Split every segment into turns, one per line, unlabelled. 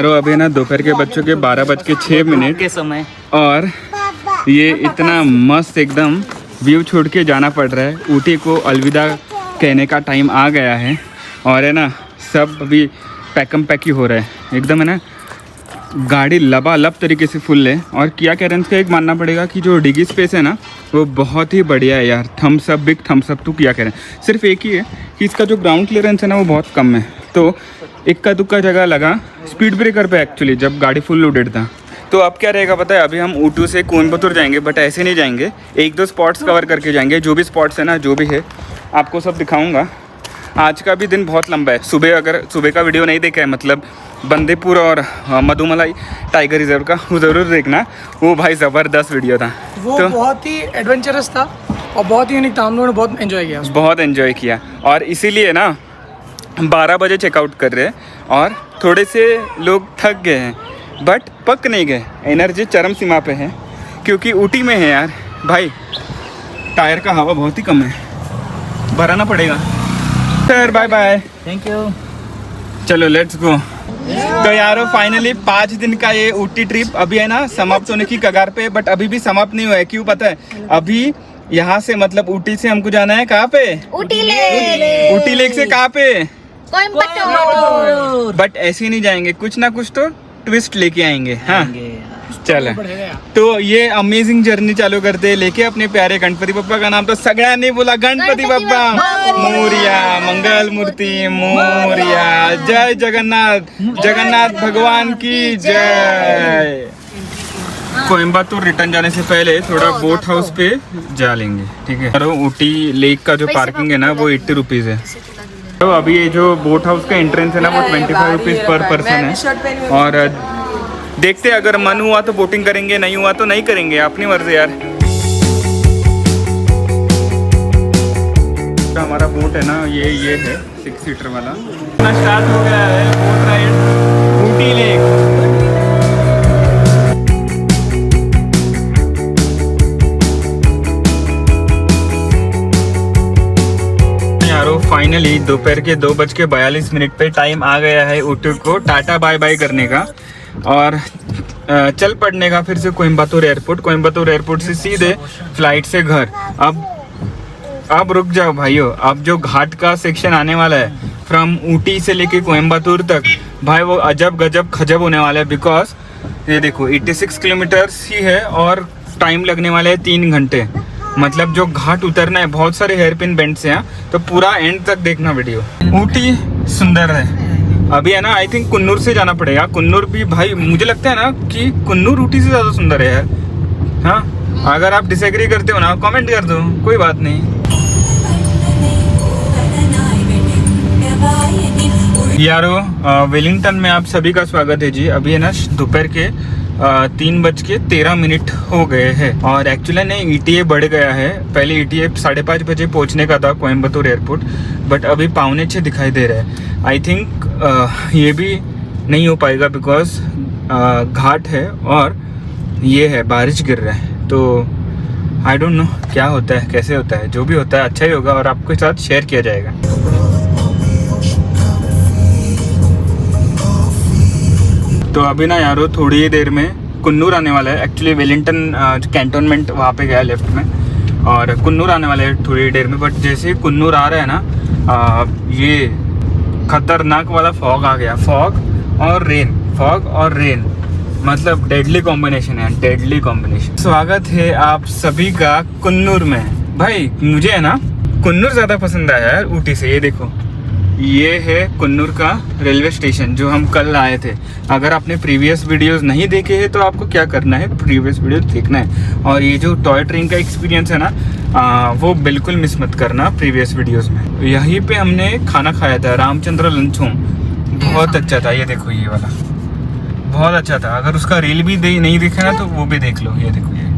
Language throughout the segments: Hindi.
यारो अभी ना दोपहर के बच्चों के 12:06
के समय
और ये इतना मस्त एकदम व्यू छोड़ के जाना पड़ रहा है। ऊटी को अलविदा कहने का टाइम आ गया है और है ना सब अभी पैकम पैक ही हो रहा है एकदम, है ना। गाड़ी लबालब तरीके से फुल है और किया कैरेंस का एक मानना पड़ेगा कि जो डिगी स्पेस है ना वो बहुत ही बढ़िया है यार। Thumbs up, big thumbs up to Kia Carens. सिर्फ एक ही है कि इसका जो ग्राउंड क्लियरेंस है ना वो बहुत कम है, तो इक्का दुक्का जगह लगा स्पीड ब्रेकर पे एक्चुअली जब गाड़ी फुल लोडेड था। तो अब क्या रहेगा पता है, अभी हम ऊटी से कोयम्बतूर जाएंगे, बट ऐसे नहीं जाएंगे, एक दो स्पॉट्स कवर करके जाएंगे। जो भी स्पॉट्स है ना, जो भी है आपको सब दिखाऊंगा। आज का भी दिन बहुत लंबा है। सुबह अगर सुबह का वीडियो नहीं देखा है, मतलब बंदीपुर और मधुमलाई टाइगर रिजर्व का, वो ज़रूर देखना, वो भाई ज़बरदस्त वीडियो था।
वो तो बहुत ही एडवेंचरस था और बहुत ही यूनिक था। हम लोगों ने बहुत एंजॉय किया उसको।
बहुत एंजॉय किया और इसीलिए ना 12 बजे चेकआउट कर रहे हैं और थोड़े से लोग थक गए हैं बट पक नहीं गए। एनर्जी चरम सीमा पे है क्योंकि ऊटी में है यार भाई, टायर का हवा बहुत ही कम है, भराना पड़ेगा। Sir bye bye,
thank you.
चलो लेट्स गो। तो यारो फाइनली 5 दिन का ये ऊटी ट्रिप अभी है ना समाप्त होने की कगार पे, बट अभी भी समाप्त नहीं हुआ है। क्यों पता है, अभी यहाँ से मतलब ऊटी से हमको जाना है कहाँ पे,
ऊटी लेक।
ऊटी लेक से कहाँ पे,
कोयम्बटूर।
बट ऐसे ही नहीं जाएंगे, कुछ ना कुछ तो ट्विस्ट लेके आएंगे। हाँ चलो,
बढ़ेगा यार।
तो ये अमेजिंग जर्नी चालू करते हैं लेके अपने प्यारे गणपति बप्पा का नाम तो सगळ्यांनी बोला, गणपति बप्पा मोरिया, मंगल मूर्ति मोरिया, जय जगन्नाथ, जगन्नाथ भगवान की जय। कोयम्बतूर रिटर्न जाने से पहले थोड़ा बोट हाउस पे जा लेंगे, ठीक है। और ऊटी लेक का जो पार्किंग है ना वो 80 रुपीज़ है। तो अभी ये जो बोट हाउस का एंट्रेंस है ना वो 25 रुपीज़ पर पर्सन है। और देखते हैं, अगर मन हुआ तो बोटिंग करेंगे, नहीं हुआ तो नहीं करेंगे, अपनी मर्जी यार। हमारा बोट है ना ये है 6 सीटर वाला। स्टार्ट हो गया है बोट राइड ऊटी लेक। यारो फाइनली दोपहर के 2:42 पे टाइम आ गया है ऊटी को टाटा बाय बाय करने का और चल पड़ने का फिर से कोयम्बतूर एयरपोर्ट। कोयम्बतूर एयरपोर्ट से सीधे फ्लाइट से घर। अब रुक जाओ भाइयों, अब जो घाट का सेक्शन आने वाला है फ्रॉम ऊटी से लेके कोयम्बतूर तक, भाई वो अजब गजब खजब होने वाला है। बिकॉज ये देखो 86 किलोमीटर्स ही है और टाइम लगने वाला है 3 घंटे। मतलब जो घाट उतरना है, बहुत सारे हेयर पिन बेंड्स हैं, तो पूरा एंड तक देखना वीडियो। ऊटी सुंदर है। अभी है ना आई थिंक कुन्नूर से जाना पड़ेगा। कुन्नूर भी भाई मुझे लगता है ना कि कुन्नूर ऊटी से ज़्यादा सुंदर है यार। हाँ, अगर आप डिसएग्री करते हो ना कमेंट कर दो, कोई बात नहीं। यारो वेलिंगटन में आप सभी का स्वागत है जी। अभी है ना दोपहर के 3:13 हो गए हैं और एक्चुअली ने ETA बढ़ गया है। पहले ETA 5:30 बजे पहुंचने का था कोयम्बतूर एयरपोर्ट, बट अभी 5:45 दिखाई दे रहा है। आई थिंक ये भी नहीं हो पाएगा बिकॉज घाट है और ये है बारिश गिर रहा है। तो आई डोंट नो क्या होता है, कैसे होता है, जो भी होता है अच्छा ही होगा और आपके साथ शेयर किया जाएगा। तो अभी ना यारो थोड़ी ही देर में कुन्नूर आने वाला है। एक्चुअली वेलिंगटन कैंटोनमेंट वहाँ पे गया लेफ्ट में और कुन्नूर आने वाला है थोड़ी देर में। बट जैसे ही कुन्नूर आ रहा है ना ये खतरनाक वाला फॉग आ गया। फॉग और रेन मतलब डेडली कॉम्बिनेशन है, डेडली कॉम्बिनेशन। स्वागत है आप सभी का कुन्नूर में। भाई मुझे है ना कुन्नूर ज़्यादा पसंद आया है ऊटी से। ये देखो, ये है कुन्नूर का रेलवे स्टेशन जो हम कल आए थे। अगर आपने प्रीवियस वीडियोस नहीं देखे हैं तो आपको क्या करना है, प्रीवियस वीडियोस देखना है। और ये जो टॉय ट्रेन का एक्सपीरियंस है ना वो बिल्कुल मिस मत करना प्रीवियस वीडियोस में। यहीं पे हमने खाना खाया था, रामचंद्र लंच होम, बहुत अच्छा था। ये देखो ये वाला बहुत अच्छा था। अगर उसका रील भी नहीं देखा ना तो वो भी देख लो। ये देखो ये,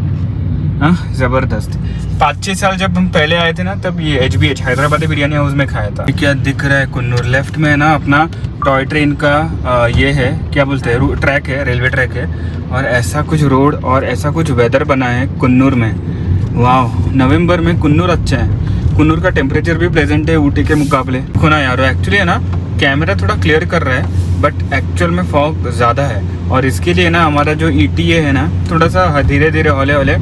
हाँ ज़बरदस्त। 5-6 साल जब हम पहले आए थे ना तब ये HBH हैदराबादी बिरयानी हाउस में खाया था। क्या दिख रहा है कुन्नूर, लेफ्ट में है ना अपना टॉय ट्रेन का ये है, क्या बोलते हैं, ट्रैक है, रेलवे ट्रैक है। और ऐसा कुछ रोड और ऐसा कुछ वेदर बना है कुन्नूर में। वाह, नवंबर में कुन्नूर अच्छा है। कुन्नूर का टेम्परेचर भी प्लेजेंट है ऊटी के मुकाबले। खुना यार एक्चुअली है ना कैमरा थोड़ा क्लियर कर रहा है बट एक्चुअल में फॉग ज़्यादा है। और इसके लिए ना हमारा जो ETA है ना थोड़ा सा धीरे धीरे हौले हौले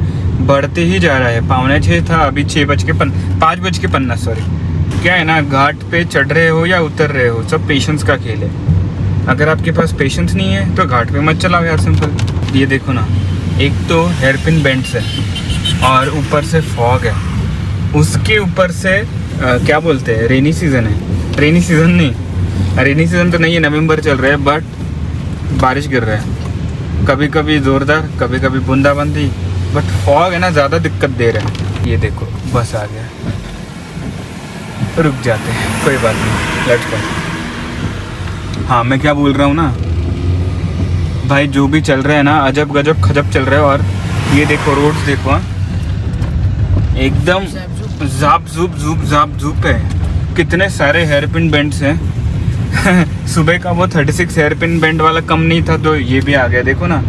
बढ़ते ही जा रहा है। 5:45 था, अभी 5:50 सॉरी। क्या है ना, घाट पे चढ़ रहे हो या उतर रहे हो, सब पेशेंस का खेल है। अगर आपके पास पेशेंस नहीं है तो घाट पे मत चलाओ यार, सिंपल। ये देखो ना, एक तो हेयरपिन बेंड्स है और ऊपर से फॉग है, उसके ऊपर से क्या बोलते हैं, रेनी सीज़न है। रेनी सीज़न तो नहीं है, नवंबर चल रहा है, बट बारिश गिर रहा है, कभी कभी ज़ोरदार, कभी कभी बूंदाबांदी। बट फॉग है ना, ज़्यादा दिक्कत दे रहा है। ये देखो बस आ गया, रुक जाते हैं, कोई बात नहीं, लेट्स गो। हाँ, मैं क्या बोल रहा हूँ ना भाई, जो भी चल रहा है ना, अजब गजब खजब चल रहा है। और ये देखो रोड्स देखो, हाँ एकदम जाप जूप है। कितने सारे हेयरपिन बेंड्स हैं। सुबह का वो 36 हेयरपिन बेंड वाला कम नहीं था, तो ये भी आ गया। देखो ना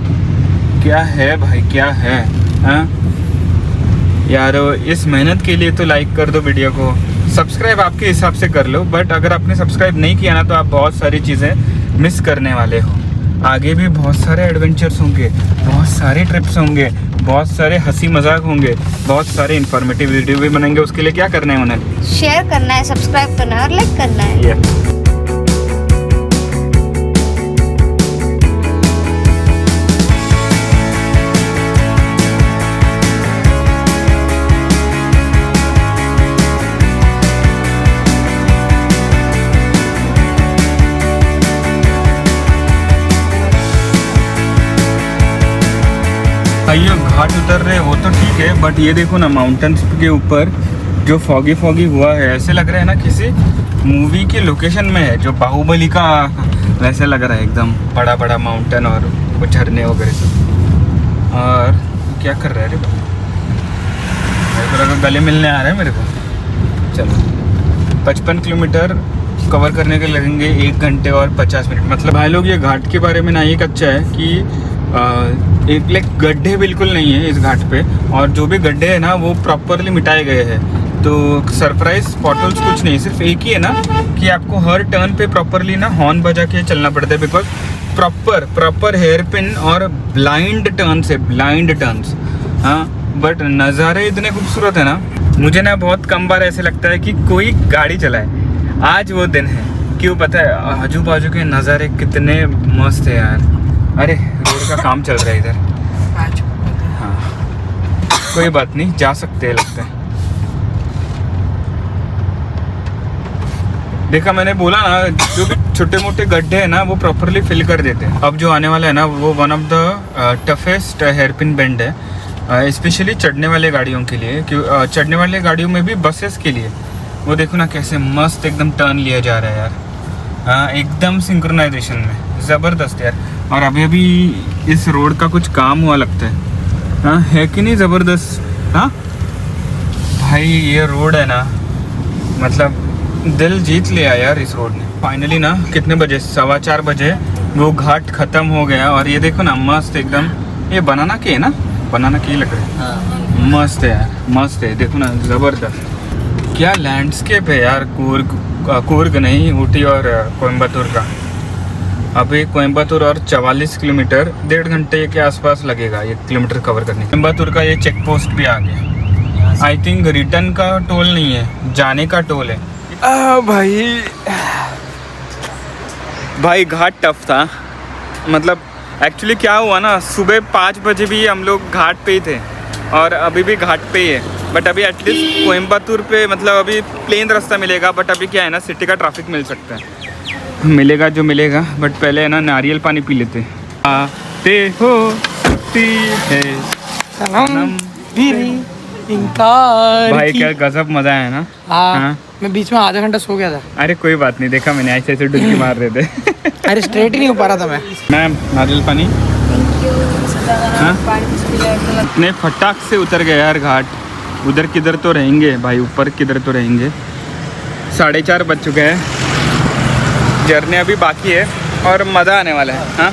क्या है भाई, क्या है। हाँ यार, इस मेहनत के लिए तो लाइक कर दो वीडियो को, सब्सक्राइब आपके हिसाब से कर लो, बट अगर आपने सब्सक्राइब नहीं किया ना तो आप बहुत सारी चीज़ें मिस करने वाले हो। आगे भी बहुत सारे एडवेंचर्स होंगे, बहुत सारे ट्रिप्स होंगे, बहुत सारे हंसी मजाक होंगे, बहुत सारे इन्फॉर्मेटिव वीडियो भी बनेंगे। उसके लिए क्या करना है उन्हें,
शेयर करना है, सब्सक्राइब करना है और लाइक करना है।
ये घाट उतर रहे वो तो ठीक है, बट ये देखो ना, माउंटेन्स के ऊपर जो फॉगी हुआ है, ऐसे लग रहा है ना किसी मूवी के लोकेशन में है, जो बाहुबली का वैसे लग रहा है, एकदम बड़ा बड़ा माउंटेन और वो झरने वगैरह सब। और क्या कर रहा है रे, मेरे को गले मिलने आ रहा है मेरे को। चलो 55 किलोमीटर कवर करने के लगेंगे 1 घंटे और 50 मिनट। मतलब भाई लोग, ये घाट के बारे में ना एक अच्छा है कि एक लाइक गड्ढे बिल्कुल नहीं है इस घाट पे, और जो भी गड्ढे हैं ना वो प्रॉपरली मिटाए गए हैं। तो सरप्राइज पॉटल्स कुछ नहीं, सिर्फ एक ही है ना कि आपको हर टर्न पे प्रॉपरली ना हॉर्न बजा के चलना पड़ता है, बिकॉज प्रॉपर हेयर पिन और ब्लाइंड टर्न्स। हाँ, बट नज़ारे इतने खूबसूरत है ना, मुझे ना बहुत कम बार ऐसे लगता है कि कोई गाड़ी चलाए। आज वो दिन है, क्यों पता है, आजू बाजू के नज़ारे कितने मस्त है यार। अरे रोड का काम चल रहा है इधर। हाँ कोई बात नहीं, जा सकते हैं लगता है। देखा, मैंने बोला ना, जो भी छोटे मोटे गड्ढे हैं ना वो प्रॉपरली फिल कर देते हैं। अब जो आने वाला है ना वो one of the toughest hairpin bend है, स्पेशली चढ़ने वाले गाड़ियों के लिए, क्यों चढ़ने वाले गाड़ियों में भी, बसेस के लिए। वो देखो ना कैसे मस्त एकदम टर्न लिया जा रहा है यार। हाँ, एकदम सिंक्रोनाइजेशन में, ज़बरदस्त यार। और अभी इस रोड का कुछ काम हुआ लगता है। हाँ, है कि नहीं ज़बरदस्त। हाँ भाई, ये रोड है ना, मतलब दिल जीत लिया यार इस रोड ने। फाइनली ना, कितने बजे, 4:15 बजे वो घाट ख़त्म हो गया। और ये देखो ना, मस्त एकदम, ये बनाना के है ना, बनाना के लग रहा है। मस्त है यार, मस्त है, देखो ना, ज़बरदस्त। क्या लैंडस्केप है यार, कूर्ग नहीं, ऊटी और कोयम्बतूर का। अभी कोयम्बतूर और 44 किलोमीटर, 1.5 घंटे के आसपास लगेगा 1 किलोमीटर कवर करने। कोयम्बतूर का ये चेक पोस्ट भी आ गया। आई थिंक रिटर्न का टोल नहीं है, जाने का टोल है। भाई घाट टफ था। मतलब एक्चुअली क्या हुआ ना, सुबह 5 बजे भी हम लोग घाट पे ही थे और अभी भी घाट पे ही है। बट अभी एटलीस्ट कोयम्बतूर पे, मतलब अभी प्लेन रास्ता मिलेगा, बट अभी क्या है ना, सिटी का ट्रैफिक मिल सकता है, मिलेगा जो मिलेगा। बट पहले है ना, नारियल पानी पी लेते। आते हो है
सनम मेरी इनकार
भाई,
की।
क्या गजब मजा है ना।
हाँ, मैं बीच में आधा घंटा सो गया था।
अरे कोई बात नहीं, देखा मैंने, ऐसे ऐसे डुबकी मार रहे थे।
अरे स्ट्रेट ही नहीं हो पा रहा था मैं।
मैम, नारियल पानी। हाँ? इतने फटाक से उतर गए यार घाट। उधर किधर तो रहेंगे भाई, ऊपर किधर तो रहेंगे। 4:30 बज चुके हैं, जर्नी अभी बाकी है और मज़ा आने वाला है। हाँ,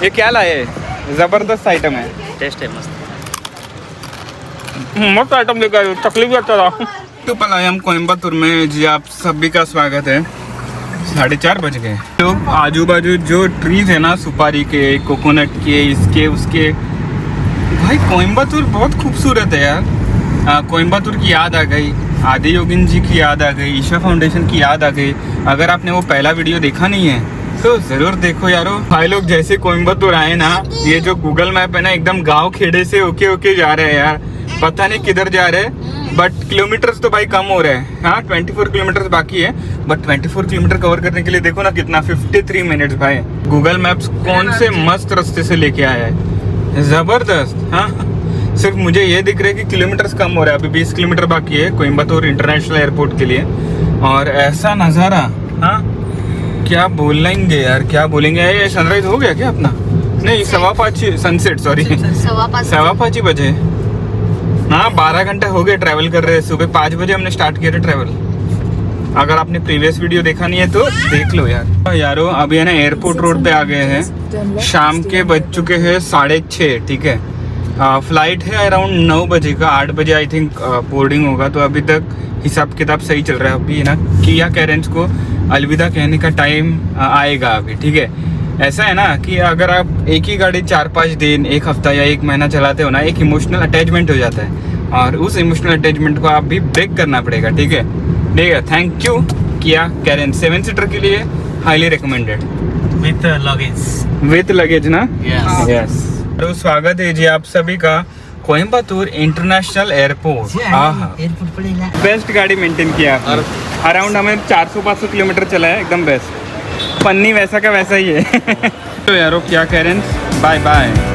ये क्या लाए, ज़बरदस्त आइटम है,
टेस्ट है मस्त।
मस्त आइटम लेकर, तकलीफ भी अच्छा था। तो पल आए हम कोयम्बतूर में। जी, आप सभी का स्वागत है। 4:30 बज गए। तो आजू बाजू जो ट्रीज है ना, सुपारी के, कोकोनट के, इसके उसके, भाई कोयम्बतूर बहुत खूबसूरत है यार। कोयम्बतूर की याद आ गई, आदि योगिन जी की याद आ गई, ईशा फाउंडेशन की याद आ गई। अगर आपने वो पहला वीडियो देखा नहीं है तो जरूर देखो यारो। भाई लोग जैसे कोयम्बतूर आए ना, ये जो गूगल मैप है ना, एकदम गांव खेड़े से होके होके जा रहे हैं यार। पता नहीं किधर जा रहे हैं, बट किलोमीटर्स तो भाई कम हो रहे हैं। हाँ 24 किलोमीटर बाकी है, बट 24 किलोमीटर कवर करने के लिए देखो ना कितना 53 मिनट्स। भाई गूगल मैप्स कौन से मस्त रास्ते से लेके आया है, जबरदस्त। हाँ सिर्फ मुझे ये दिख रहा है कि किलोमीटर्स कम हो रहा है, अभी 20 किलोमीटर बाकी है कोयम्बतूर इंटरनेशनल एयरपोर्ट के लिए। और ऐसा नज़ारा, हाँ क्या बोलेंगे यार, क्या बोलेंगे। ये सनराइज हो गया क्या अपना? नहीं 5:15 सनसेट, सॉरी 5:15 बजे। हाँ 12 घंटे हो गए ट्रैवल कर रहे हैं। सुबह 5 बजे हमने स्टार्ट किया था ट्रैवल। अगर आपने प्रीवियस वीडियो देखा नहीं है तो देख लो यार। यारो अभी है ना एयरपोर्ट रोड पे आ गए हैं। शाम के बज चुके हैं 6:30, ठीक है। फ्लाइट है अराउंड 9 बजे का, 8 बजे आई थिंक बोर्डिंग होगा। तो अभी तक हिसाब किताब सही चल रहा है। अभी ना किया कैरेंस को अलविदा कहने का टाइम आएगा अभी, ठीक है। ऐसा है ना कि अगर आप एक ही गाड़ी 4-5 दिन, एक हफ्ता या एक महीना चलाते हो ना, एक इमोशनल अटैचमेंट हो जाता है, और उस इमोशनल अटैचमेंट को आप भी ब्रेक करना पड़ेगा, ठीक है। ठीक है, थैंक यू किया कैरेन। 7 सीटर के लिए हाईली रिकमेंडेड विथ लगेज ना। यस। तो स्वागत है जी आप सभी का कोयम्बतूर इंटरनेशनल एयरपोर्ट। बेस्ट गाड़ी मेंटेन किया आपने। अराउंड हमें 400-500 किलोमीटर चला है, एकदम बेस्ट। पन्नी वैसा का वैसा ही है। तो यारो क्या कह रहे हैं, बाय बाय।